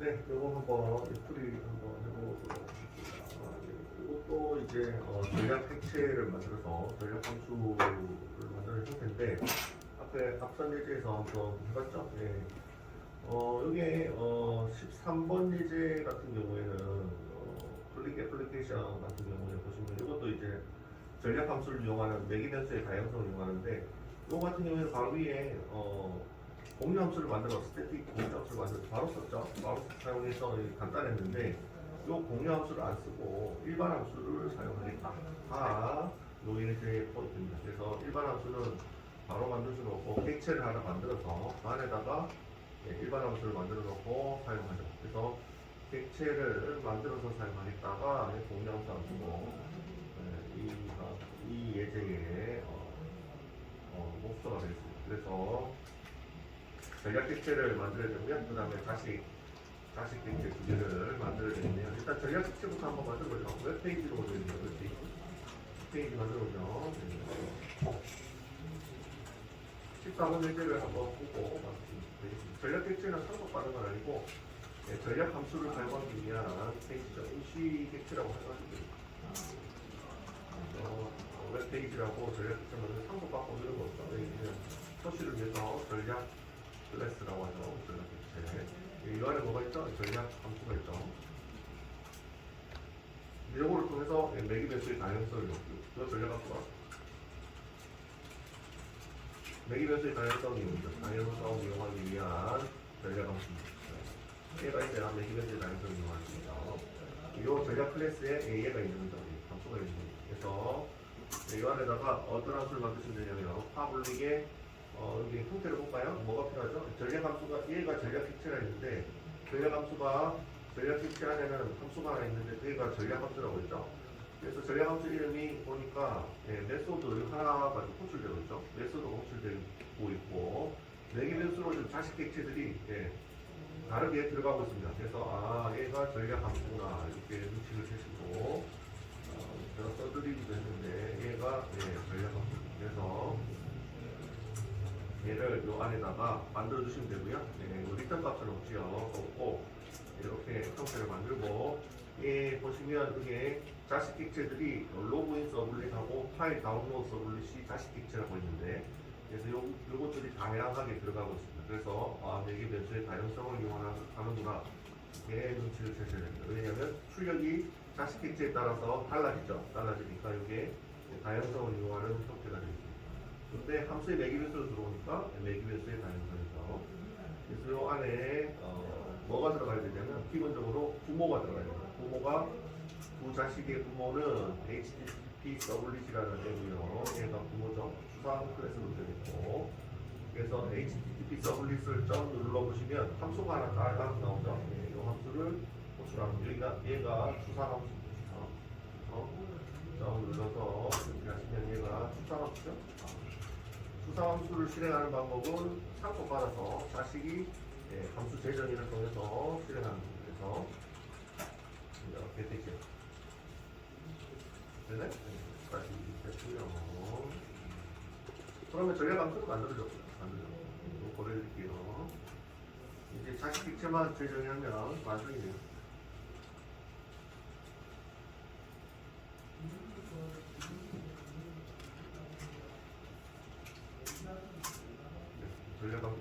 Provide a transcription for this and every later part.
네, 요거 한번 풀이 한번 해보도록 하겠습니다. 이것도 이제 전략 색채를 만들어서 전략 함수를 만들어 줄 텐데 앞에 앞선 예제에서 한번 해봤죠? 네. 이게 13번 예제 같은 경우에는 클릭 애플리케이션 같은 경우에 보시면 이것도 이제 전략 함수를 이용하는 매개 변수의 다양성을 이용하는데 이거 같은 경우에는 바로 위에 공유 함수를 만들어 스태틱 공유 함수를 만들어 바로 썼죠. 바로 사용해서 간단했는데 이 공유 함수를 안 쓰고 일반 함수를 사용하겠다. 요일의 포인트입니다. 그래서 일반 함수는 바로 만들 수는 없고 객체를 하나 만들어서 그 안에다가 일반 함수를 만들어 놓고 사용하죠. 그래서 객체를 만들어서 사용하겠다가 공유 함수 안 쓰고 이 예제의 목표가 되겠습니다. 그래서 전략 객체를 만들어야 되고요. 그 다음에 자식 객체 두 개를 만들어야 되겠네요. 일단 전략 객체부터 한번 만들어보죠. 웹페이지로 오거든요. 웹페이지 만들어보죠. 14번 예제를 한번 보고 전략 객체는 상속받은 건 아니고 전략 함수를 사용하기 위한 페이지죠. 임시 객체라고 해가지고 웹페이지라고 전략 객체는 상속받고 이런 거 없죠. 표시를 위해서 전략 클래스라고 하죠. 전략 객체. 이 안에 뭐가 있죠? 전략 함수가 있죠. 이거를 통해서 매개 변수의 다양성을 이거 전략 함수가 매개 변수의 다양성을 이용하기 위한 전략 함수입니다. 얘가 이제 매개 변수의 다양성을 이용하겠습니다. 이 전략 클래스에 얘가 있는 거죠. 함수가 있는 거죠. 그래서 이 안에다가 어떤 함수를 만드시면 되냐면 파블릭에 여기 형태를 볼까요? 뭐가 필요하죠? 전략 함수가 얘가 전략 객체가 있는데 전략 함수가 전략 객체 안에는 함수가 하나 있는데 얘가 전략 함수라고 했죠. 그래서 전략 함수 이름이 보니까 메소드 하나가 호출되고 있죠. 메소드가 호출되고 있고 매개 변수로 지금 자식 객체들이 다르게 들어가고 있습니다. 그래서 얘가 전략 함수구나 이렇게 눈치를 채시고 제가 써드리기도 했는데 얘가 전략 함수. 그래서 얘를 요 안에다가 만들어 주시면 되고요. 리턴 값을 넣고 이렇게 형태를 만들고 보시면 이게 자식 객체들이 로그인 서블릿하고 파일 다운로드 서블릿이 자식 객체라고 있는데 그래서 요것들이 다양하게 들어가고 있습니다. 그래서 매개 변수의 다양성을 이용하는구나 이렇게 눈치를 채셔야 됩니다. 왜냐하면 출력이 자식 객체에 따라서 달라지니까 이게 다양성을 이용하는 형태가 되겠습니다. 근데 함수의 매개 변수로 들어오니까 매개 변수의 다양성이죠. 그래서 이 안에 뭐가 들어가야 되냐면 기본적으로 부모가 들어가야 됩니다. 부모가 두 자식의 부모는 HTTP 서블릿이라는 애고요. 얘가 부모죠. 추상 클래스로 되어있고 그래서 HTTP 서블릿을 점 눌러보시면 함수가 하나 딱 나오죠. 이 함수를 호출하는 얘가 추상 함수입니다. 점 눌러서 이렇게 하시면 얘가 추상 함수죠. 추상함수를 실행하는 방법은 상속받아서 자식이 함수 재정의를 통해서 실행하는 겁니다. 그래서 이렇게 되죠. 네네. 다시 됐고요. 그러면 전략 함수를 만들어줘. 이거 보내드릴게요. 이제 자식 객체만 재정의하면 완성이 돼요.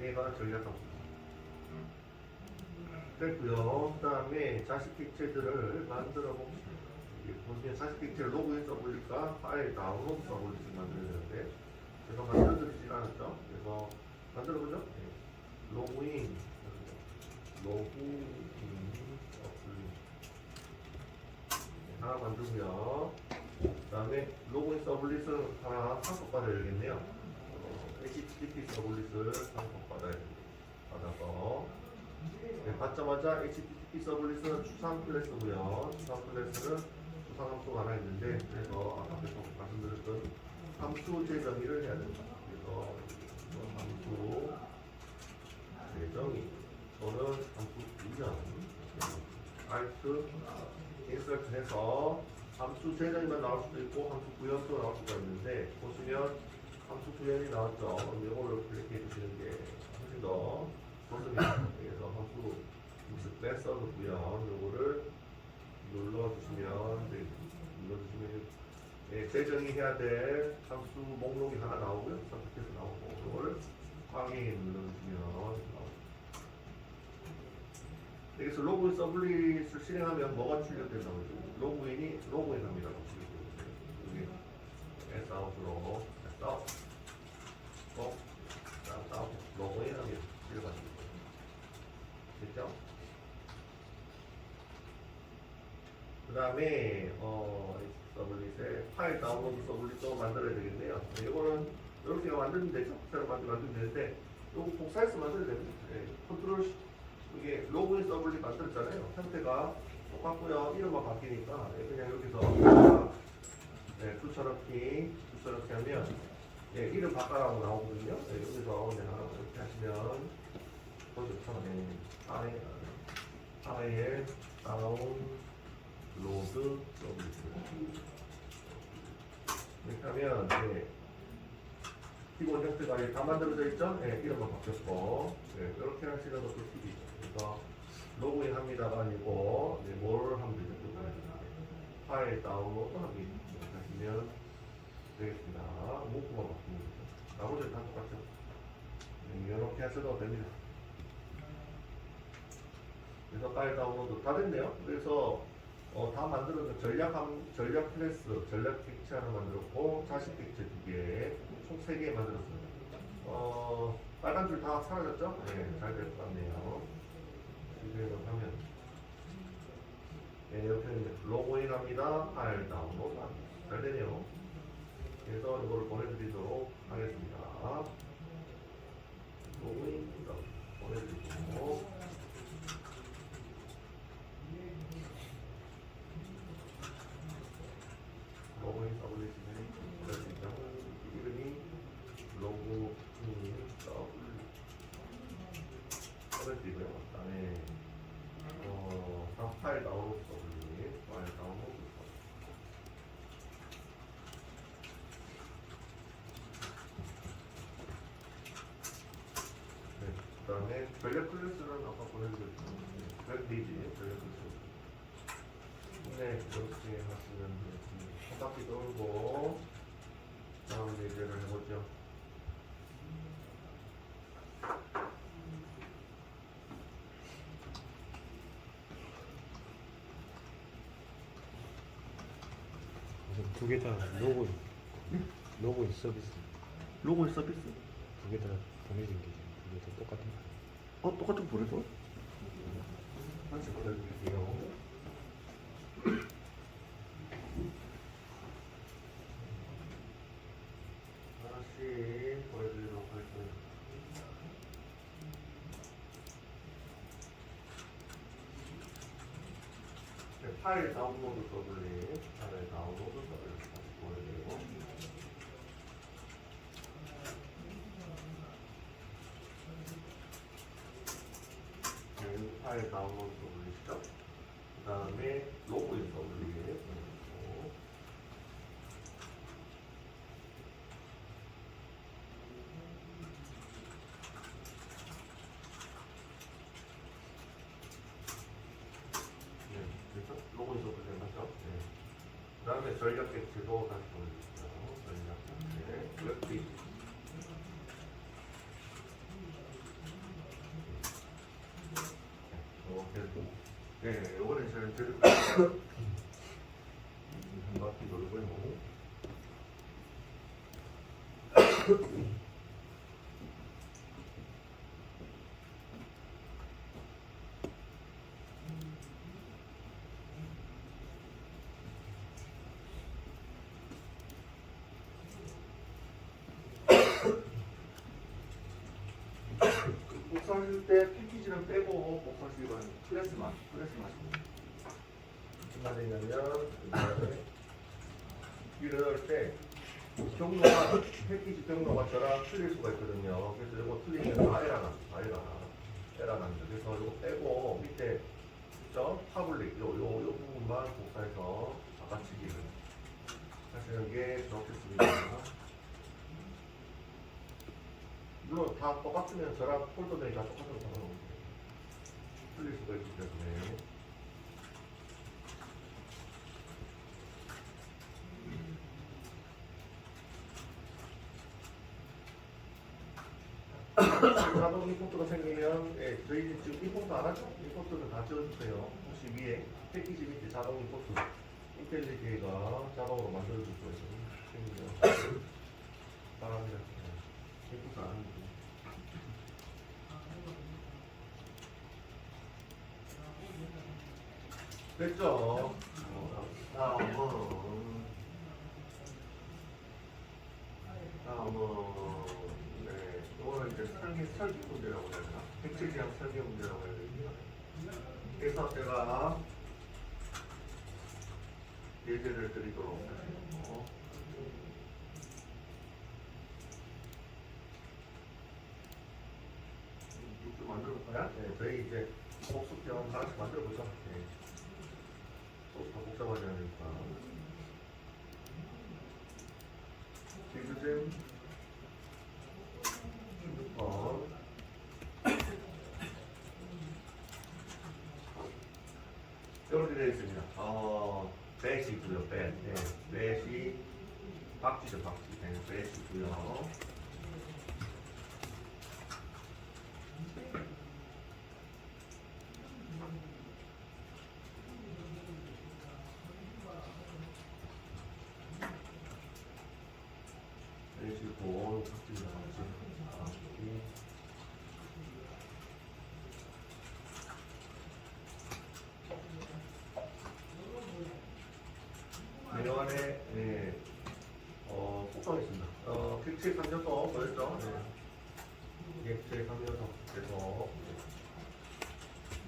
얘가 전략함수 됐고요. 그 다음에 자식 객체들을 만들어 봅시다. 보시면 자식 객체를 로그인 써보니까 파일 다운로드 써보리지 만들어야 되는데 제가 만들어드리진 않았죠. 그래서 만들어보죠. 로그인 하나 만들고요. 그 다음에 로그인 서블릿을 하나 상속받아야겠네요. HTTP 서블릿을 상속받아야 됩니다. 받아서 받자마자 HTTP 서블릿은 추상 클래스고요. 추상 클래스는 추상 함수가 하나 있는데 그래서 아까 말씀드렸던 함수 재정의를 해야 됩니다. 그래서 함수 재정의 또는 함수 구현 alt insert 해서 함수 재정의만 나올 수도 있고 함수 구현도 나올 수가 있는데 보시면 함수 구현이 나왔죠. 이거를 클릭해 주시는 게 훨씬 더 좋습니다. 그래서 재정의해야 될 함수 목록이 하나 나오고요. 선택해서 나오고 이걸 확인 눌러주시면 나옵니다. 여기서 로그인 서블릿을 실행하면 뭐가 출력된다고 하죠? 로그인합니다. 여기 S아웃으로 S아웃 로그인하면 실행하시면 됐죠? 그 다음에 서블릿에 파일 다운로드 서블릿도 만들어야 되겠네요. 이거는 이렇게 만들면 되죠. 새로 만들면 되는데 이거 복사해서 만들어야 됩니다. 컨트롤 이게 로그인 서블릿 만들었잖아요. 형태가 똑같고요. 이름만 바뀌니까 그냥 여기서 붙여넣기 하면 이름 바꿔라고 나오거든요. 여기서 내가 이렇게 하시면 파일 다운로드 서블릿 이렇게 하면 기본 형태가 다 만들어져 있죠? 이름만 바뀌었고 이렇게 하시는 것도 팁이죠. 그래서 로그인 합니다가 아니고 뭘 하면 되죠? 파일 다운로드 하기 이렇게 하시면 되겠습니다. 문구만 바꾸면 되죠. 나머지는 다 똑같죠? 이렇게 하셔도 됩니다. 그래서 파일 다운로드 다 됐네요. 그래서 다 만들어서 전략 클래스, 전략 객체 하나 만들었고 자식 객체 2개, 총 3개 만들었습니다. 빨간 줄 다 사라졌죠? 잘 될 것 같네요. 실행을 하면 이렇게 로그인 합니다. 파일 다운로드 합니다. 잘 되네요. 그래서 이걸 보내드리도록 하겠습니다. 로그인 보내드리고 로그인 서블릿이네. 이름이 로그인 서블릿이고요. 그다음에 파일 다운로드 서블릿, 파일 다운로드 서블릿. 그다음에 전략 클래스는 아까 보내드렸죠. 페이지 전략 클래스. 이렇게 하시면 한 바퀴 돌고 다음 예제를 해보죠. 두 개 다 로그인 서비스 로그인 서비스? 두 개 다 보내준 게 두 개 다 똑같은 거. 똑같은 거 보내줘? 하나씩 보내드릴게요. 하나씩 보여드리도록 하겠습니다. 파일 다운로드 서블릿, 파일 다운로드 서블릿 다시 보여드리고 파일 다운로드 서블릿이죠. 그 다음에 로그인 서블릿 보내주고 그래서 로그인 서블릿 맞죠? 그 다음에 전략 객체도 다시 보여주세요. 전략 객체 요거는 저는 드릴 거예요. 한 바퀴 돌고요. 복사하실 때 패키지는 빼고 복사하시기 바랍니다. 클래스 마시고 무슨 말이냐면 이럴 때 경로가 패키지 경로가 저랑 틀릴 수가 있거든요. 그래서 이거 틀리면 에러 납니다. 그래서 이거 빼고 밑에 파블릭 요 부분만 복사해서 바꿔치기를 하시는 게 좋겠습니다. 물론 다 똑같으면 저랑 폴더명이 다 똑같아도 상관없는데 틀릴 수가 있기 때문에 자동 임포트가 생기면 예, 저희 지금 임포트 안 하죠? 임포트는 다 지워주세요. 혹시 위에 패키지 밑에 자동 임포트 인텔리게이가 자동으로 만들어줄 거예요. 생기면 바랍니다. 임포트 안 하는 거. 됐죠? 다음은 네, 이거는 이제 설계 문제라고 해야 되나? 객체 지향 설계 문제라고 해야 되나? 그래서 제가 예제를 드리도록 할게요. 좀 만들어볼까요? 네, 저희 이제 복습형 하나씩 만들어보죠. 네. 더 복잡하지 않으니까. 비교잼 16번. 이렇게 되어 있습니다. 배시고요, 배. 네, 배시, 박쥐죠, 박쥐. 네, 배시고요. 배시고, 박쥐입니다, 박쥐. 내년에 속성이 있습니다. 객체 3요소 뭐였죠? 네. 객체 3요소에서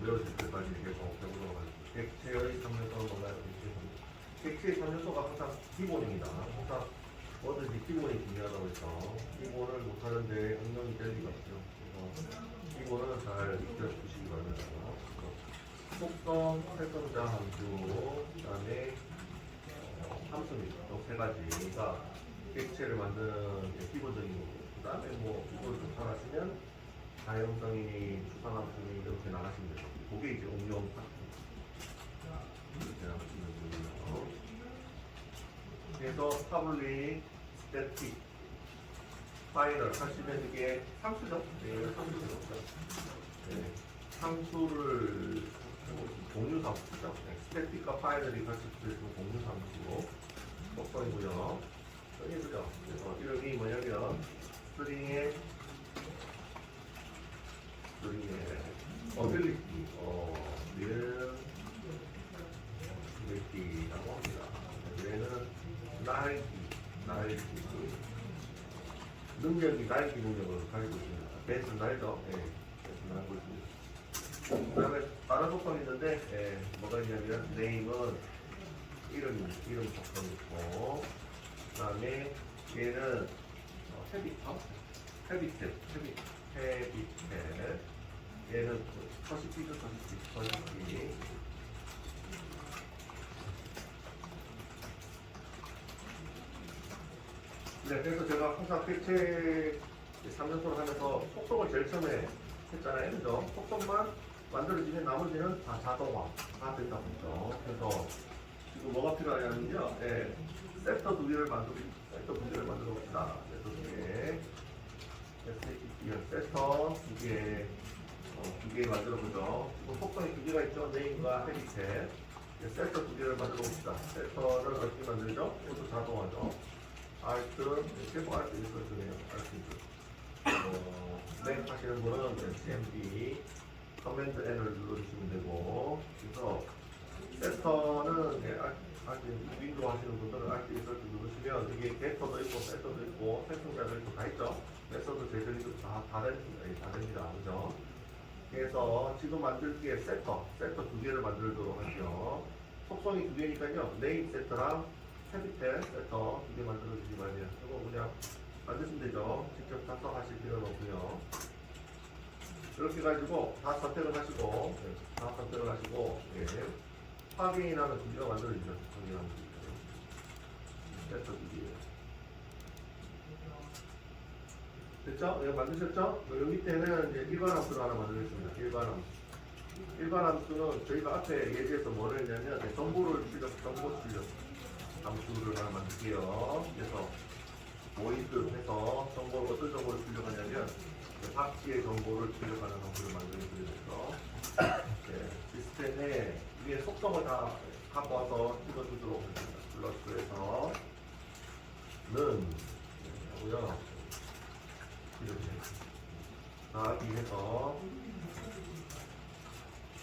외워질 때까지 계속 배우도록 하겠습니다. 객체의 3요소는 뭔가요? 객체의 3요소가 항상 기본입니다. 항상 뭐든지 기본이 중요하다고 해서 기본을 못하는데 응용이 될 리가 없죠. 그래서 기본은 잘 익혀주시기 바랍니다. 속성, 활성자 함수, 그 다음에 함수입니다. 세 가지가 객체를 만드는 기본적인 거고, 그 다음에 뭐 이걸 좀 잘하시면 다형성이니 추산함수니 이렇게 나가시면 되죠. 그게 이제 응용 파트. 이렇게 나가시면 되고요. 그래서 타블릭, 스태틱, 파이널 하시면 이게 상수죠. 네, 상수죠. 네, 상수를 공유 상수죠. 네, 스태틱과 파이널이 같이 들어있는 공유 상수로 속성이고요. 예쁘죠? 그래서 이름이 뭐냐면 스트링의 어빌리티, 밀리티라고 합니다. 얘는 날기 능력이 날기 능력을 가지고 있습니다. 배스는 날죠? 예, 배스는 날고 있습니다. 그 다음에 다른 속성이 있는데 뭐가 있냐면 네임은 이름 속성이 있고, 그 다음에 얘는 헤비탭 얘는 서식지죠. 서식지. 네, 그래서 제가 항상 객체 3연소를 하면서 속성을 제일 처음에 했잖아요. 그죠? 속성만 만들어지면 나머지는 다 자동화가 된다고 했죠. 그래서 지금 뭐가 필요하냐면요. 섹터 두 개를 만들어 봅시다. 섹터 두 개 만들어 보죠. 지금 속성이 두 개가 있죠. 네임과 헤비탭. 섹터 두 개를 만들어 봅시다. 섹터를 어떻게 만들죠? 이것도 자동화죠. 알트, 계속 알트 있어주네요. 맥 하시는 분은 CMD, 커맨드 N을 눌러주시면 되고, 그래서 섹터는 윈도우 하시는 분들은 알트 인서트 누르시면 여기 벡터도 있고 섹터도 있고 생성자도 있고 다 있죠. 메서드 제들이 다 됩니다. 그죠? 그래서 지금 만들기에 섹터 두 개를 만들도록 하죠. 속성이 두 개니까요. 네임 섹터랑 헤비탭 섹터 두 개 만들어 주시기 바랍니다. 이거 그냥 만드시면 되죠. 직접 작성하실 필요는 없고요. 이렇게 가지고 다 선택을 하시고 확인이라는 두 개가 만들어지죠. 확인하는 두 개. 섹터 두 개. 됐죠? 이거 만드셨죠? 여기 밑에는 이제 일반 함수를 하나 만들겠습니다. 일반 함수는 저희가 앞에 예제에서 뭘 했냐면 정보 출력 함수를 하나 만들게요. 그래서 void 해서 어떤 정보를 출력하냐면 박쥐의 정보를 출력하는 형태를 만들어드리면서 시스템에 위에 속성을 다 갖고 와서 찍어주도록 하겠습니다. 플러스에서 는 하고요. 이렇게 더하기 해서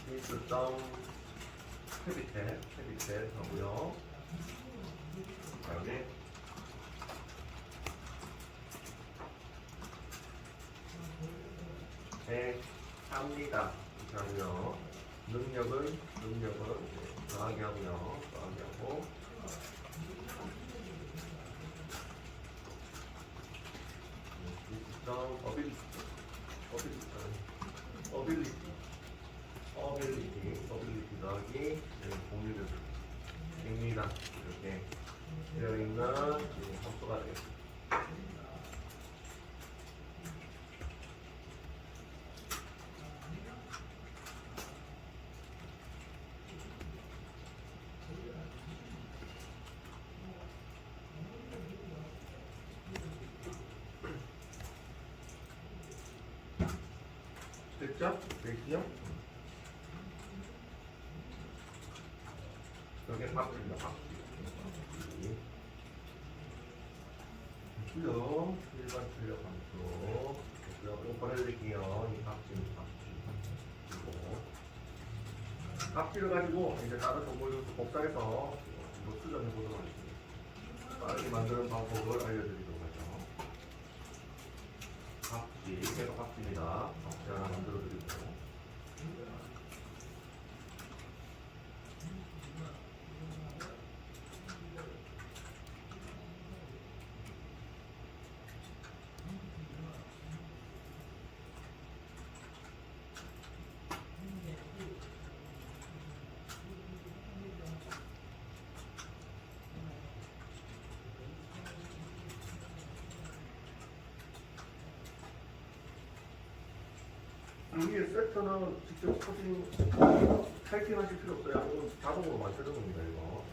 시스템 헤비텟 하고요. 그 다음에 합니다. 이렇게 하고요. 능력은 더하기 하고요. 더하기 하고 어빌리티 더하기 공유를 됩니다. 이렇게 되어 있는 함수가 되겠습니다. 됐죠? 됐죠? 여기 박스입니다. 박스. 출력, 일반 출력 함수. 이거 보내드릴게요. 이 박스입니다. 그리고 박스를 가지고 이제 다른 정보를 복사해서 수정해 보도록 하겠습니다. 빠르게 만드는 방법을 알려드리도록 하죠. 박쥐, 제가 박쥐입니다. 박쥐 하나 만들어드리고. 여기에 세터는 직접 코딩 타이핑하실 필요 없어요. 이건 자동으로 만드는 겁니다. 이거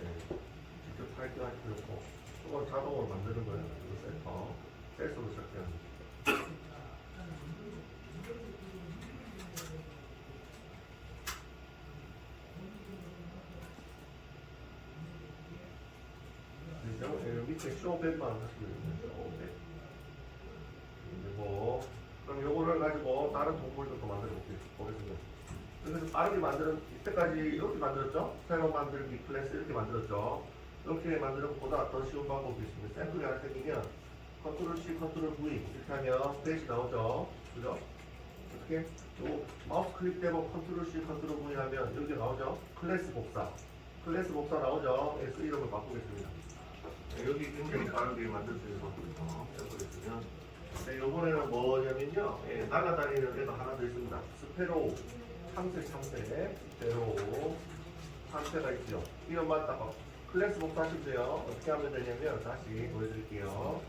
직접 타이핑하실 필요 없고 이건 자동으로 만드는 거예요. 이거 세터로 시작해야 합니다. 밑에 쇼백만 하시면 됩니다. 쇼백. 그리고 그럼 요거를 가지고 다른 동물도 또 만들어 보겠습니다. 그래서 빠르게 만드는 이때까지 이렇게 만들었죠? 새로 만들기 클래스 이렇게 만들었죠? 이렇게 만드는 것보다 더 쉬운 방법이 있습니다. 샘플이 하나 생기면 컨트롤 C, 컨트롤 V 이렇게 하면 스페이스 나오죠? 그죠? 이렇게 요 마우스 클릭되고 컨트롤 C, 컨트롤 V 하면 여기 나오죠? 클래스 복사. 클래스 복사 나오죠? S 이름을 바꾸겠습니다. 여기 굉장히 빠르게 만들 수 있는 방법이죠. 해보겠으면 네, 요번에는 뭐냐면요. 날아다니는 애가 하나 더 있습니다. 스페로우 참새 스페로우 참새가 있죠. 이름만 딱 클래스 복사하시면 돼요. 어떻게 하면 되냐면 다시 보여드릴게요.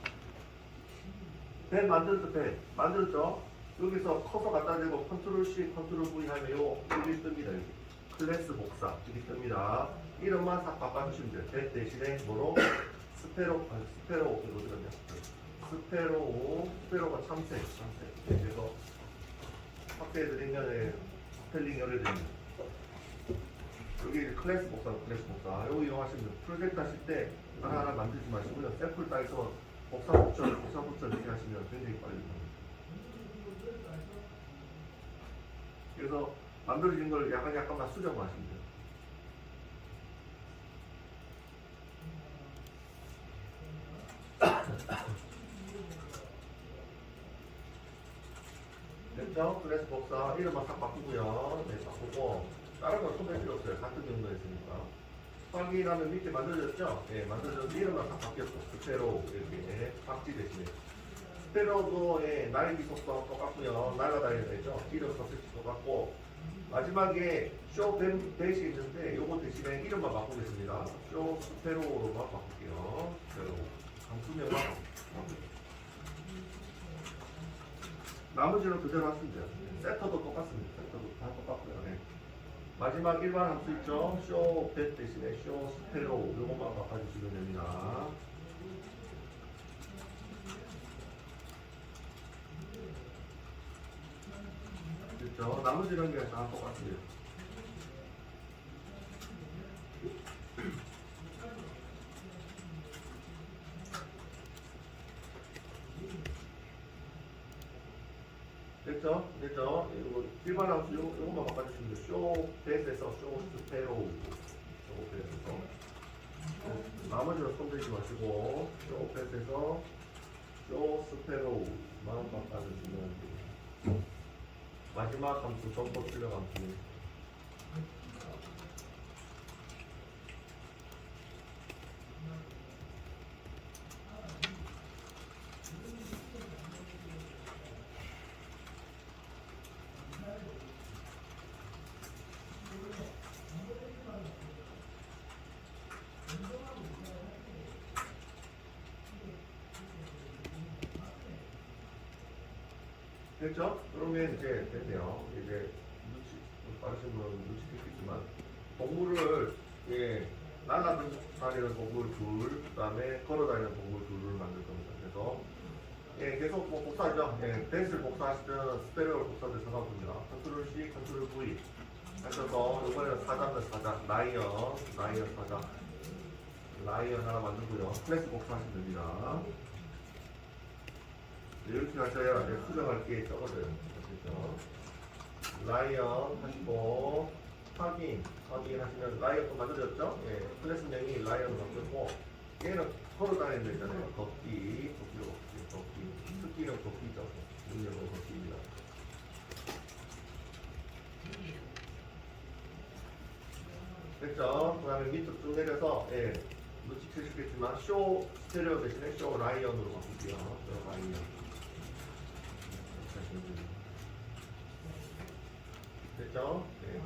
벤 만들었죠. 벤 만들었죠. 여기서 커서 갖다 대고 컨트롤 C 컨트롤 V 하면 요 여기 뜹니다. 여기. 클래스 복사 여기 뜹니다. 이름만 싹 바꿔주시면 돼요. 벤 대신에 뭐로 스페로우 어디거든요. 스페로우가 참새. 그래서 확대해드리면 스펠링 열어드립니다. 여기 클래스 복사. 여기 이용하시면 돼요. 프로젝트 하실 때 하나하나 만들지 마시고요. 샘플 따서 복사 붙여 이렇게 하시면 굉장히 빨리 됩니다. 그래서 만들어진 걸 약간만 수정하시면 돼요. 됐죠? 클래스 복사 이름만 딱 바꾸고요. 네, 바꾸고 다른 건 손댈 필요 없어요. 같은 경로였으니까. 확인하면 밑에 만들어졌죠? 네, 만들어졌는데 이름만 딱 바뀌었어. 스페로우 이렇게 박쥐 대신에. 스페로우도 날개 속도 똑같고요. 날아다니는 애죠. 이름 서식 똑같고 마지막에 쇼 대시 있는데 요거 대신에 이름만 바꾸겠습니다. 쇼 스페로우로만 바꿀게요. 스페로우 강수명만 바꿀게요. 나머지는 그대로 하시면 돼요. 세터도 똑같습니다. 세터도 다 똑같고요. 네. 마지막 일반 함수 있죠? 쇼 대신에 쇼 스페로우 요것만 바꿔주시면 됩니다. 나머지는 그냥 다 똑같습니다. 됐죠? 됐죠? 이거 일반 함수 요것만 바꿔주시면 돼요. 쇼 베이스에서 쇼 스페로우 쇼 베이스에서 나머지는 손들지 마시고 쇼 베이스에서 쇼 스페로우만 바꿔주시면 돼요. 마지막 함수 점퍼 출력 함수. 됐죠? 그러면 이제 됐네요. 이제 빠르신 분은 눈치챘겠지만 동물을 날아다니는 동물 둘, 그 다음에 걸어다니는 동물 둘을 만들 겁니다. 그래서 계속 뭐 복사하죠. 댄스를 복사하시면 스페리오를 복사해서 상관없습니다. 컨트롤 C, 컨트롤 V 하셔서 이번에는 사자입니다. 사자, 라이언 하나 만들고요. 클래스 복사하시면 됩니다. 이렇게 하셔야 수정할 게 적어져요. 그렇죠? 라이언 하시고 확인 하시면 라이언 또 만들어졌죠? 클래스명이 라이언으로 바뀌었고 얘는 걸어다니는 데 있잖아요. 걷기. 특기는 걷기죠. 능력은 걷기입니다. 됐죠? 그 다음에 밑으로 쭉 내려서 눈치채시겠지만 쇼 스테레오 대신에 쇼 라이언으로 바꿀게요. 쇼 라이언. 됐죠? 네.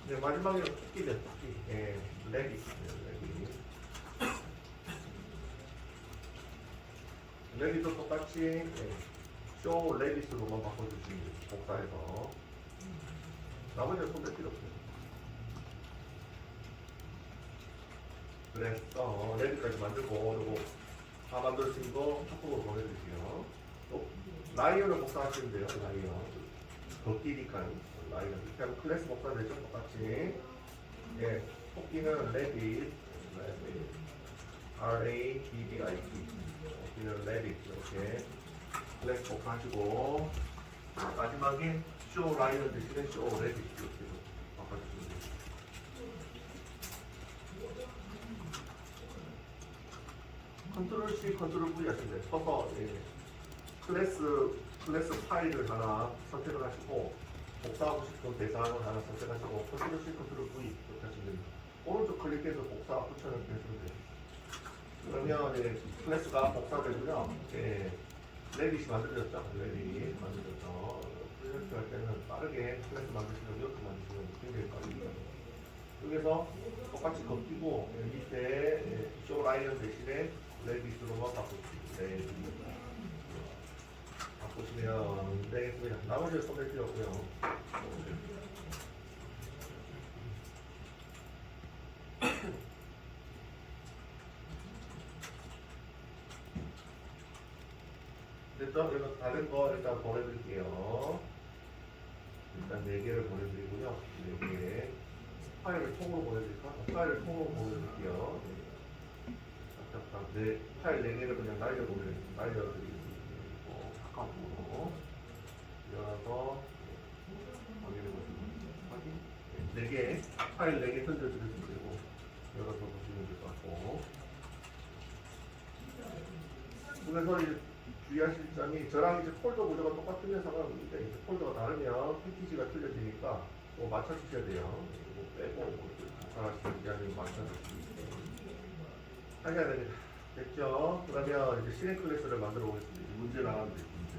네, 마지막에 토끼죠, 토끼. 레빗. 레빗도 똑같이 쇼 레빗으로만 바꿔주시면 돼요. 복사해서. 나머지는 손댈 필요 없어요. 그래서 레빗까지 만들고 요거 다 만들어진 거 카톡으로 보내드릴게요. 또 라이언을 복사하시면 돼요. 라이언 걷기니까요. 라이언 이렇게 하면 클래스 복사되죠. 똑같이 토끼는 레빗 R-A-B-B-I-T 토끼는 레빗 이렇게 클래스 복사하시고 마지막에 쇼 라이언 대신에 쇼 레빗 이렇게 바꿔주시면 돼요. 컨트롤 C, 컨트롤 V 하시면 돼요. 서서 클래스 파일을 하나 선택을 하시고 복사하고 싶은 대상을 하나 선택하시고 컨트롤 C, 컨트롤 V 이렇게 하시면 됩니다. 오른쪽 클릭해서 복사 붙여넣기 해주면 돼요. 그러면 클래스가 복사되고요. 레빗이 만들어졌죠. 레빗 만들어졌죠. 프로젝트 할 때는 빠르게 클래스 만드시면 이렇게 만드시면 굉장히 빠릅니다. 여기서 똑같이 걷기고 밑에 쇼 라이언 대신에 레빗으로만 바꾸시면 되겠습니다. 나머지는 손댈 필요 없고요. 됐죠? 이거 다른 거 일단 보내드릴게요. 일단 4개를 보내드리고요. 4개. 파일을 통으로 보내드릴까? 파일을 통으로 보내드릴게요. 파일 4개를 그냥 날려드리겠습니다. 카카오톡으로. 열어서 확인. 4개, 파일 4개 던져드리시면 되고, 열어서 보시면 될 것 같고. 그래서 이제 주의하실 점이 저랑 이제 폴더 구조가 똑같으면 상관없는데 이제 폴더가 다르면 패키지가 틀려지니까 뭐 맞춰주셔야 돼요. 뭐 빼고 잘하시는지 아니면 맞춰주시면 하셔야 됩니다. 됐죠? 그러면 이제 실행 클래스를 만들어 보겠습니다. 문제 나가면 돼요. 문제.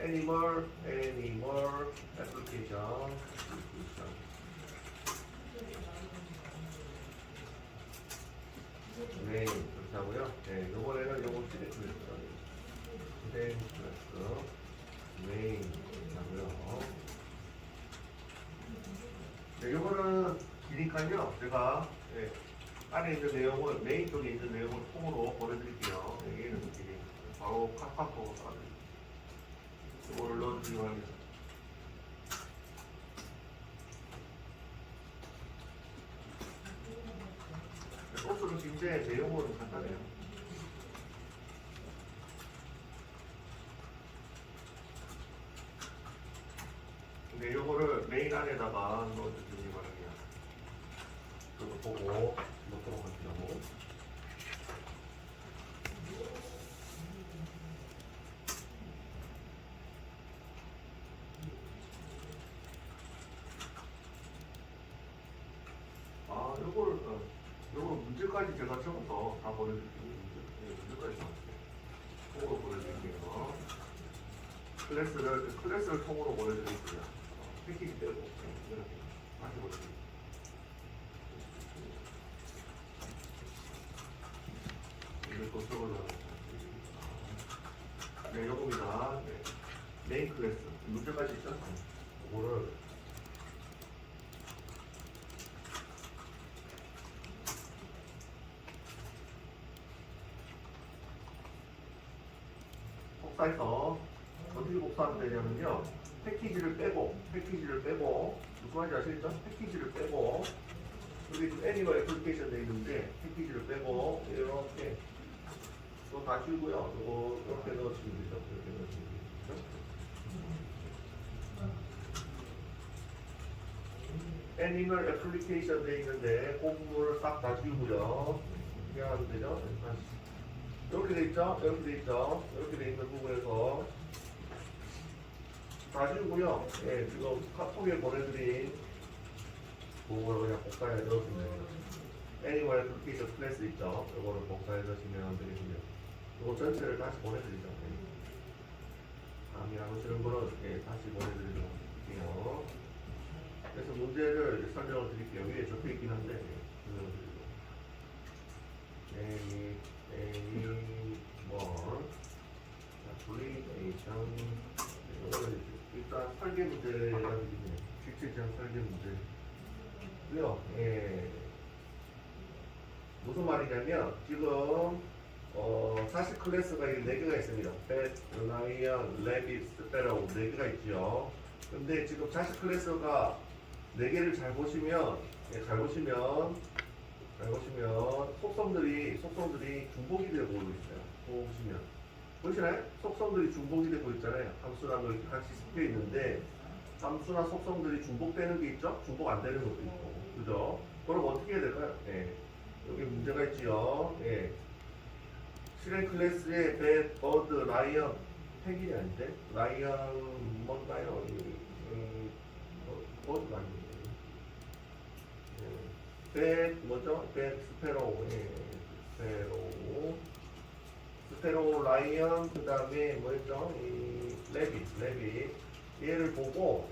Animal application. 네, 그렇게 하고요. 네, 이번에는 요거 실행 클래스. 실행 클래스. 네, 그렇게 하고요. 네, 요거는 기니까요. 제가 네. 안에 있는 내용을 메인 쪽에 있는 내용을 통으로 보내드릴게요. 네, 얘는 이렇게 바로 카카오톡으로 쏴드릴게요. 이걸 넣어주기로 합니다. 소스는 긴데 내용은 간단해요. 근데 요거를 메인 안에다가 넣어주시기 바랍니다. 이거 보고 넣도록 할게요. 아, 요걸 문제까지 제가 적어서 다 보내드릴게요. 문제까지 다. 통으로 보내드릴게요. 클래스를 통으로 보내드릴게요. 패키지 빼고, 이렇게 다시 보내드릴게요. 이걸 또 적으려고. 네, 요겁니다. 네. 메인 클래스. 문제까지 있죠? 이거를 복사해서 어떻게 복사하면 되냐면요. 패키지를 빼고 무슨 말인지 아시겠죠? 패키지를 빼고 여기 지금 애니멀 애플리케이션 돼 있는데 패키지를 빼고 이렇게 또 다 지우고요. 이거 이렇게 넣어주시면 되죠. 이렇게 넣어주시면 되죠. 애니멀 애플리케이션 돼 있는데 그 부분을 싹 다 지우고요. 이렇게 하면 되죠. 이렇게 돼 있죠? 이렇게 돼 있죠? 이렇게 돼 있는 부분에서 다 지우고요. 예, 지금 카톡에 보내드린 그거를 그냥 복사해 넣어주면 돼요. 애니멀 애플리케이션 클래스 있죠? 이거를 복사해 넣으시면 되겠고요. 이거 전체를 다시 보내드리죠. 감이 안 오시는 분은 예, 다시 보내드리도록 할게요. 그래서 문제를 설명을 드릴게요. 위에 적혀 있긴 한데 애니멀 이거는 일단 설계 문제가 되겠네요. 실질적 설계 문제고요. 예. 무슨 말이냐면 지금 사실 클래스가 4개가 있습니다. 펫, 라이언, 레빗, 스페로우 4개가 있죠. 근데 지금 자식 클래스가 4개를 잘 보시면 속성들이 중복이 되고 있어요. 보시면 보시나요? 속성들이 중복이 되고 있잖아요. 함수랑 이렇게 같이 섞여 있는데 함수나 속성들이 중복되는 게 있죠? 중복 안 되는 것도 있고, 그죠? 그럼 어떻게 해야 될까요? 예. 여기 문제가 있지요. 예. 실행 클래스의 배, 버드, 라이언, 펭귄이 아닌데 라이언 뭔가요? 버드가 아닌데. 배 뭐죠? 배 스페로우, 예. 스페로우, 라이언, 그 다음에 뭐였죠? 이 레빗. 얘를 보고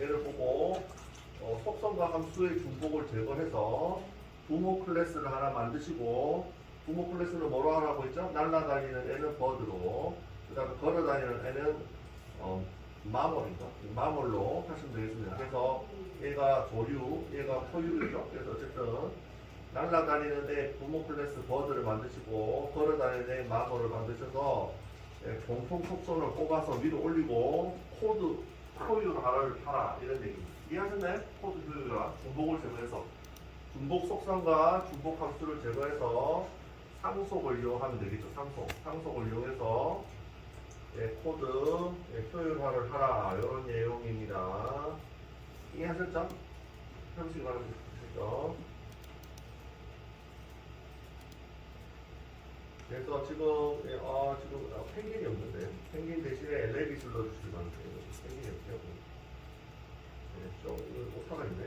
속성과 함수의 중복을 제거해서 부모 클래스를 하나 만드시고, 부모 클래스는 뭐로 하라고 했죠? 날아다니는 애는 버드로, 그 다음에 걸어다니는 애는 마몰로 하시면 되겠습니다. 그래서 얘가 조류, 얘가 포유류죠. 그래서 어쨌든 날아다니는 애 부모 클래스 버드를 만드시고, 걸어다니는 애 마몰을 만드셔서 공통 속성을 뽑아서 위로 올리고 코드 효율화를 하라, 이런 얘기입니다. 이해하셨나요? 코드 효율화, 중복을 제거해서 중복 속성과 중복 함수를 제거해서 상속을 이용하면 되겠죠. 상속을 이용해서 코드 효율화를 하라, 이런 내용입니다. 이해하셨죠? 형식 알아주셨죠? 그래서 지금 펭귄이 없는데 펭귄 대신에 레빗을 넣어주시기 바랍니다. 펭귄이 없죠? 이거 오타가 있네.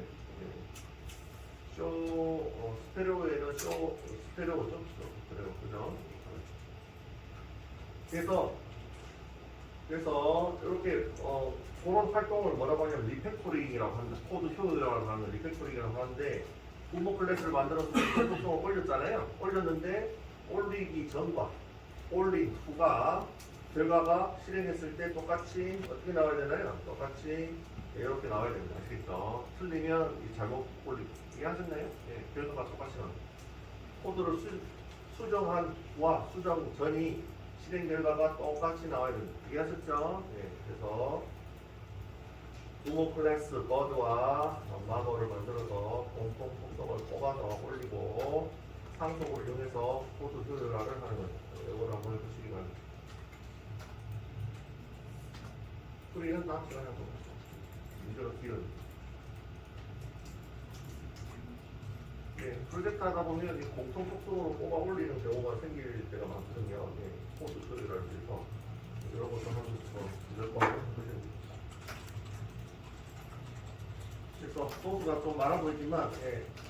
스테레오에는 스테레오죠? 그죠? 그래서 이렇게 그런 활동을 뭐라고 하냐면 리팩토링이라고 합니다. 코드 효율이라고 하는 리팩토링이라고 하는데, 부모 클래스를 만들어서 속성을 올렸잖아요. 올렸는데 올리기 전과 올린 후가 결과가 실행했을 때 똑같이 어떻게 나와야 되나요? 똑같이 이렇게 나와야 됩니다. 아시겠죠? 틀리면 잘못 올리고. 이해하셨나요? 예, 결과가 똑같이 나옵니다. 코드를 수정한 와 수정 전이 실행 결과가 똑같이 나와야 됩니다. 이해하셨죠? 네, 그래서 부모 클래스 버드와 마더를 만들어서 공통 속성을 뽑아서 올리고 상속을 이용해서 코드 조율화를 하는 거죠. 이걸 한번 해보시기 바랍니다. 소리는 다음 시간에 한번 보죠. 문제가 길은. 네, 프로젝트 하다 보면 이 공통 속성으로 뽑아 올리는 경우가 생길 때가 많거든요. 네, 코드 조율화를 위해서. 이런 것도 하면서 이럴 거 보시면 됩니다. 그래서 소스가 좀 많아 보이지만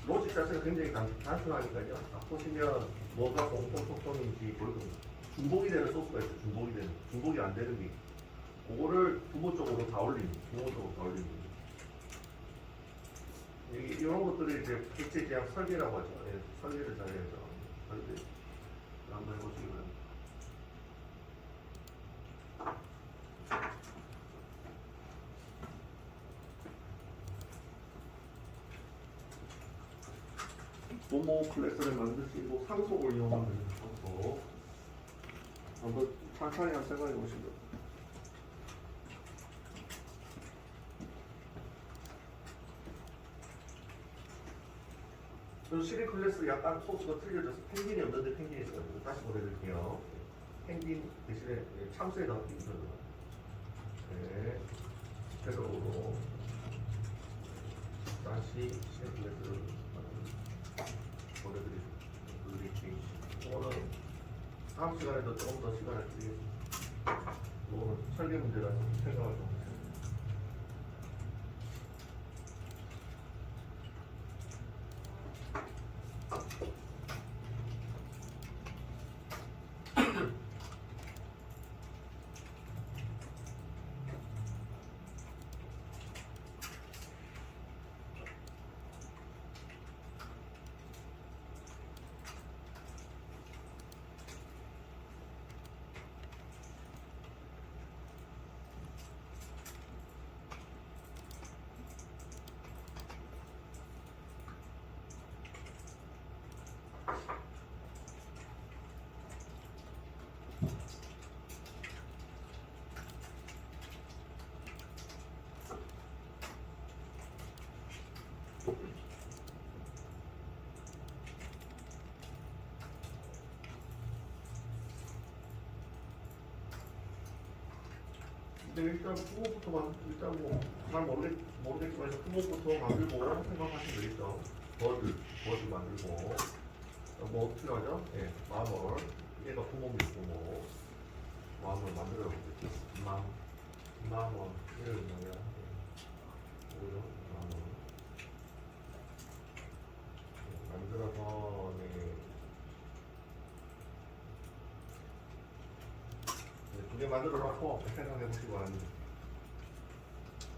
로직 자체가 굉장히 단순하니까요. 딱 보시면 뭐가 공통 속성인지 보일 겁니다. 중복이 되는 소스가 있어요. 중복이 안 되는 게 그거를 부모 쪽으로 다 올리는 이런 것들이 이제 객체 제약 설계라고 하죠. 설계를 잘해야죠. 설계 한번 해보시기 바랍니다. 부모 클래스를 만드시고 상속을 이용하는 상속 한번 천천히 한번 생각해 보시죠. 시리 클래스 약간 소스가 틀려져서 펭귄이 없는데 펭귄이 있어요. 다시 보내드릴게요. 펭귄 대신에 참새에 넣기 있어요. 네, 스페셜로 다시 시리 클래스를 보내드릴게요. 이거는 다음 시간에도 조금 더 시간을 드리겠습니다. 이거는 설계 문제라서 생각을 좀 해주세요. 근데 일단 부모부터 일단 뭐 잘 모르겠지만 일단 부모부터 만들고 생각하시면 되겠죠. 버드 만들고 뭐 어떻게 하죠? 예, 마물 얘가 부모입니다. 부모 마물 만들어 보겠죠. 마물 이런 뭐야? 뭐죠? 마물 만들어서 두 개 만들어 놓고 생각해 보시기 바랍니다.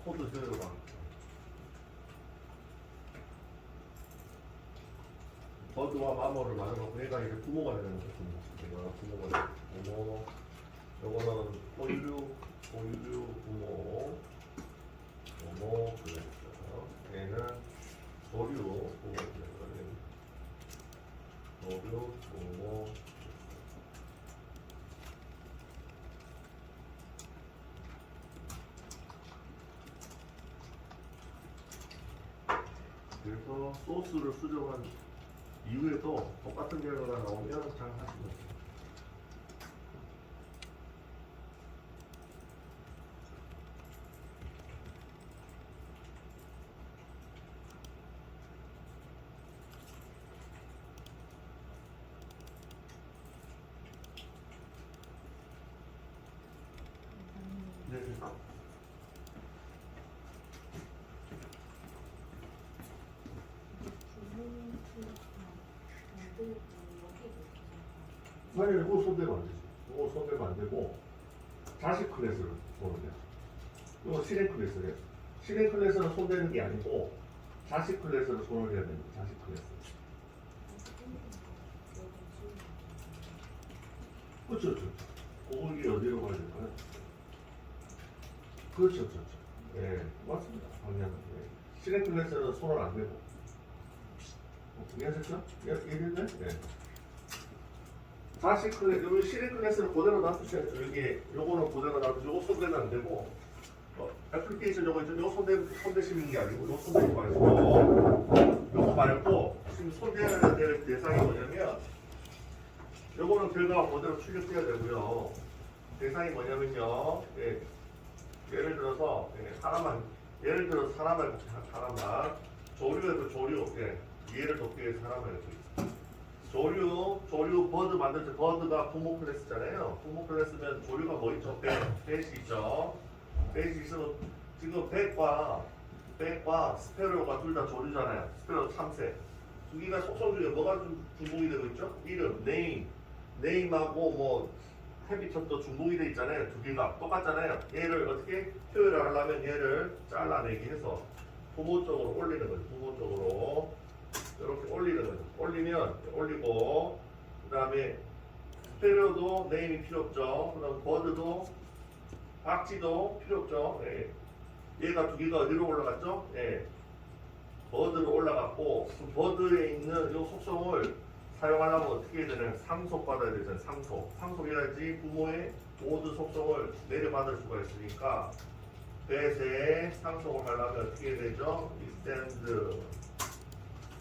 코드 조율과 버드와 마모를 만들어 놓고 얘가 이제 부모가 되는 거죠. 얘가 부모가 되는 부모. 요거는 포유류 부모 그랬어요. 얘는 소류 부모 그랬어요. 소류 부모. 그래서 소스를 수정한 이후에도 똑같은 결과가 나오면 잘 하시면 돼요. 네. 아니, 이거 손대면 안 되지. 이거 손대면 안 되고 자식 클래스를 보는 거야. 이거 실행 클래스래. 실행 클래스는 손대는 게 아니고 자식 클래스를 손을 해야 됩니다. 자식 클래스. 그렇죠, 그렇죠. 그게 어디로 가야 될까요? 그렇죠, 그렇죠. 예, 맞습니다. 방향은. 예. 실행 클래스는 손을 안 대고 이해하셨죠? 이해됐네? 네. 자식 클래스, 요 실행 클래스는 그대로 놔두셔야죠. 여기 요거는 그대로 놔두고 요거 손대면 안 되고 애플리케이션 요거 있죠? 요 손대시는 게 아니고 요 손대지 마시고 요거 말고 지금 손대야 될 대상이 뭐냐면 요거는 결과가 그대로 출력돼야 되고요. 대상이 뭐냐면요. 예, 예를 들어서 예를 들어서 하나만 해볼게요. 하나만 조류에도 조류 이해를 돕기 위해서 하나만 해볼게요. 조류 버드 만들 때 버드가 부모 클래스잖아요. 부모 클래스면 조류가 뭐 있죠? 배이 있죠. 배이 있으면 지금 백과 스페로가 둘 다 조류잖아요. 스페로 참새 두 개가 속성 중에 뭐가 좀 중복이 되고 있죠? 이름, 네임하고 뭐 헤비턴도 중복이 돼 있잖아요. 두 개가 똑같잖아요. 얘를 어떻게 표현을 하려면 얘를 잘라내기 해서 부모 쪽으로 올리는 거죠. 부모 쪽으로 이렇게 올리는 거죠. 올리고 그 다음에 스페로도 네임이 필요 없죠. 그 다음 버드도 박쥐도 필요 없죠. 예. 얘가 두 개가 어디로 올라갔죠? 예. 버드로 올라갔고 그 버드에 있는 이 속성을 사용하려면 어떻게 해야 되냐면 상속받아야 되잖아요. 상속해야지 부모의 모든 속성을 내려받을 수가 있으니까 배에 상속을 하려면 어떻게 해야 되죠? extend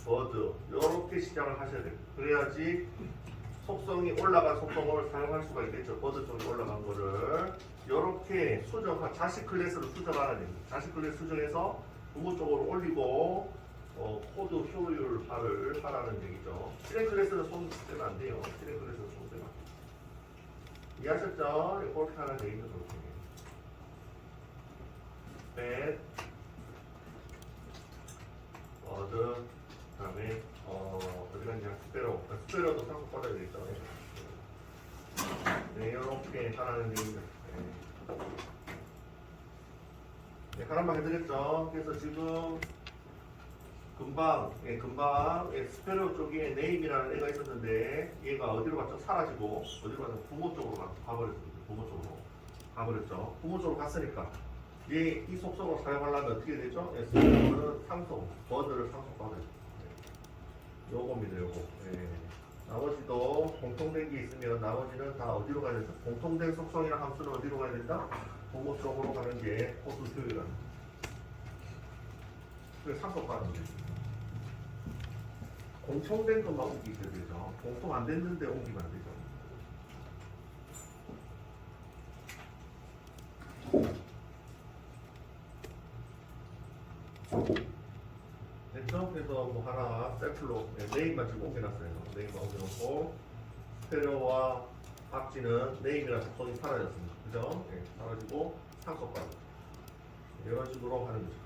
버드 이렇게 시작을 하셔야 돼요. 그래야지 속성이 올라간 속성을 사용할 수가 있겠죠. 버드 쪽에 올라간 거를 이렇게 자식 클래스로 수정하는 얘기예요. 자식 클래스 수정해서 부모 쪽으로 올리고 코드 효율화를 하라는 얘기죠. 실행 클래스는 손 대면 안 돼요. 실행 클래스는 손 대면 안 돼요. 이해하셨죠? 그렇게 하는 얘기죠. 그렇게. 버드, 그 다음에 어디 갔냐? 스페로도 상속받아야 되겠죠. 네, 이렇게 하라는 얘기죠. 네, 하나만 해드렸죠. 그래서 지금 금방 스페로 쪽에 네임이라는 애가 있었는데 얘가 어디로 갔죠? 사라지고 어디로 갔죠? 부모 쪽으로 가버렸습니다. 부모 쪽으로 가버렸죠. 부모 쪽으로 갔으니까 이 속성을 사용하려면 어떻게 되죠? 스페로는 버드를 상속받아요. 요겁니다. 요거. 나머지도 공통된 게 있으면 나머지는 다 어디로 가야 되죠? 공통된 속성이랑 함수는 어디로 가야 된다? 부모 쪽으로 가는 게 코드 효율이라는 거예요. 상속받는 거예요. 공통된 것만 옮기셔야 되죠. 공통 안 됐는데 옮기면 안 되죠. 됐죠? 그래서 뭐 하나 셀플로 네임만 지금 옮겨놨어요. 네임만 옮겨놓고 스페로와 박쥐는 네임이라는 속성이 사라졌습니다. 그죠? 사라지고 상속받는 이런 식으로 하는 거죠.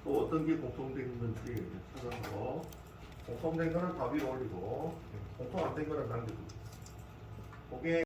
또 어떤 게 공통된 건지 찾아서 공통된 거는 다 위로 올리고 공통 안 된 거는 남겨두고 그게